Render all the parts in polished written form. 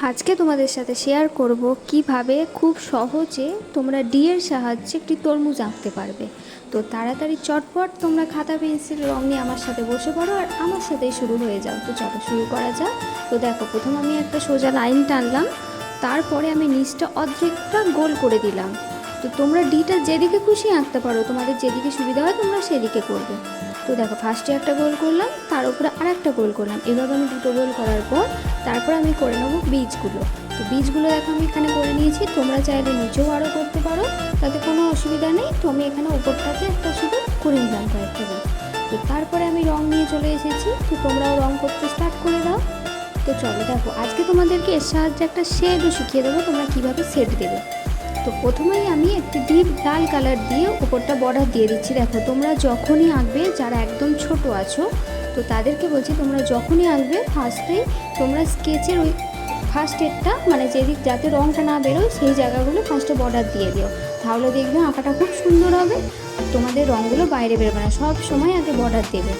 আজকে তোমাদের সাথে শেয়ার করব কিভাবে খুব সহজে তোমরা ডিয়ের সাহায্যে একটি তরমুজ আঁকতে পারবে। তো তাড়াতাড়ি চটপট তোমরা খাতা পেন্সিল রং নিয়ে আমার সাথে বসে পড়ো আর আমার সাথেই শুরু হয়ে যাও। তো চলো শুরু করা যাক। তো দেখো, প্রথম আমি একটা সোজা লাইন টানলাম, তারপরে আমি নিচটা অর্ধেকটা গোল করে দিলাম। তো তোমরা ডিটা যেদিকে খুশি আঁকতে পারো, তোমাদের যেদিকে সুবিধা হয় তোমরা সেদিকে করবে। তো দেখো, ফার্স্টে একটা গোল করলাম, তার উপরে আর একটা গোল করলাম। এভাবে আমি দুটো গোল করার পর তারপর আমি করে নেবো বীজগুলো। তো বীজগুলো দেখো আমি এখানে করে নিয়েছি, তোমরা চাইলে নিচেও আরও করতে পারো, তাতে কোনো অসুবিধা নেই। তো আমি এখানে উপরটাতে একটা শুধু করে নিলাম কয়েকটা বীজ। তো তারপরে আমি রং নিয়ে চলে এসেছি, তো তোমরাও রং করতে স্টার্ট করে দাও। তো চলো দেখো, আজকে তোমাদেরকে এর সাহায্যে একটা শেডও শিখিয়ে দেবো তোমরা কীভাবে শেড দেবে। তো প্রথমেই আমি একটি ডিপ লাল কালার দিয়ে উপরটা বর্ডার দিয়ে দিচ্ছি। দেখো, তোমরা যখনই আঁকবে, যারা একদম ছোট আছো, তো তাদেরকে বলছি তোমরা যখনই আঁকবে ফার্স্টেই তোমরা স্কেচের ওই ফার্স্ট এডটা মানে যেদিক যাতে রঙটা না বেরোয় সেই জায়গাগুলো ফার্স্টে বর্ডার দিয়ে দিও, তাহলে দেখবে আঁকাটা খুব সুন্দর হবে। তোমাদের রঙগুলো বাইরে বেরোবে না, সব সময় আগে বর্ডার দেবে।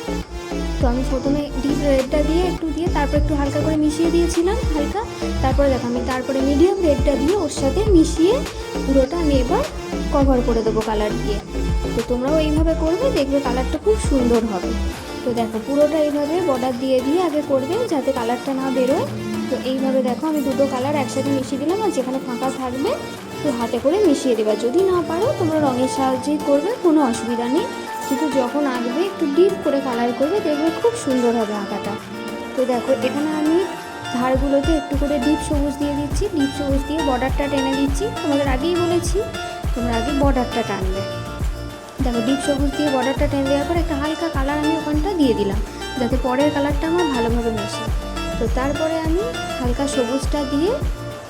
তো আমি প্রথমে ডিপ রেডটা দিয়ে একটু দিয়ে তারপর একটু হালকা করে মিশিয়ে দিয়েছিলাম হালকা। তারপরে দেখো আমি তারপরে মিডিয়াম রেডটা দিয়ে ওর সাথে মিশিয়ে পুরোটা আমি এবার কভার করে দেবো কালার দিয়ে। তো তোমরাও এইভাবে করবে, দেখবে কালারটা খুব সুন্দর হবে। তো দেখো পুরোটা এইভাবে বর্ডার দিয়ে দিয়ে আগে করবে যাতে কালারটা না বেরোয়। তো এইভাবে দেখো আমি দুটো কালার একসাথে মিশিয়ে দিলাম, আর যেখানে ফাঁকা থাকবে তো হাতে করে মিশিয়ে দেবা। যদি না পারো তোমরা রঙের সাহায্যেই করবে, কোনো অসুবিধা নেই। কিন্তু যখন আঁকবে একটু ডিপ করে কালার করবে, দেখবে খুব সুন্দর হবে আঁকাটা। তো দেখো এখানে আমি ধারগুলোতে একটু করে ডিপ সবুজ দিয়ে দিচ্ছি, ডিপ সবুজ দিয়ে বর্ডারটা টেনে দিচ্ছি। তোমাদের আগেই বলেছি তোমরা আগে বর্ডারটা টানবে। দেখো ডিপ সবুজ দিয়ে বর্ডারটা টেনে দেওয়ার পর একটা হালকা কালার আমি ওখানটা দিয়ে দিলাম, যাতে পরের কালারটা আমার ভালোভাবে মেশে। তো তারপরে আমি হালকা সবুজটা দিয়ে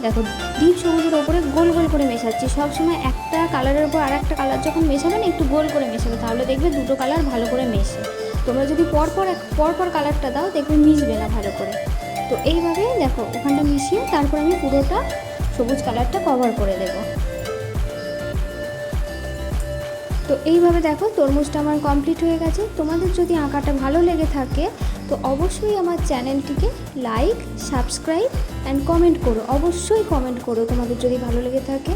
দেখো ডিপ সবুজের ওপরে গোল গোল করে মেশাচ্ছি। সবসময় একটা কালারের উপর আর একটা কালার যখন মেশাবে না, একটু গোল করে মেশাবে, তাহলে দেখবে দুটো কালার ভালো করে মেশে। তোমরা যদি পরপর কালারটা দাও, দেখবে মিশবে না ভালো করে। তো এইভাবে দেখো ওখানটা মিশিয়ে তারপর আমি পুরোটা সবুজ কালারটা কভার করে দেবো। তো এইভাবে দেখো তরমুজটা আমার কমপ্লিট হয়ে গেছে। তোমাদের যদি আঁকাটা ভালো লেগে থাকে তো অবশ্যই আমার চ্যানেলটিকে লাইক, সাবস্ক্রাইব অ্যান্ড কমেন্ট করো। অবশ্যই কমেন্ট করো তোমাদের যদি ভালো লেগে থাকে।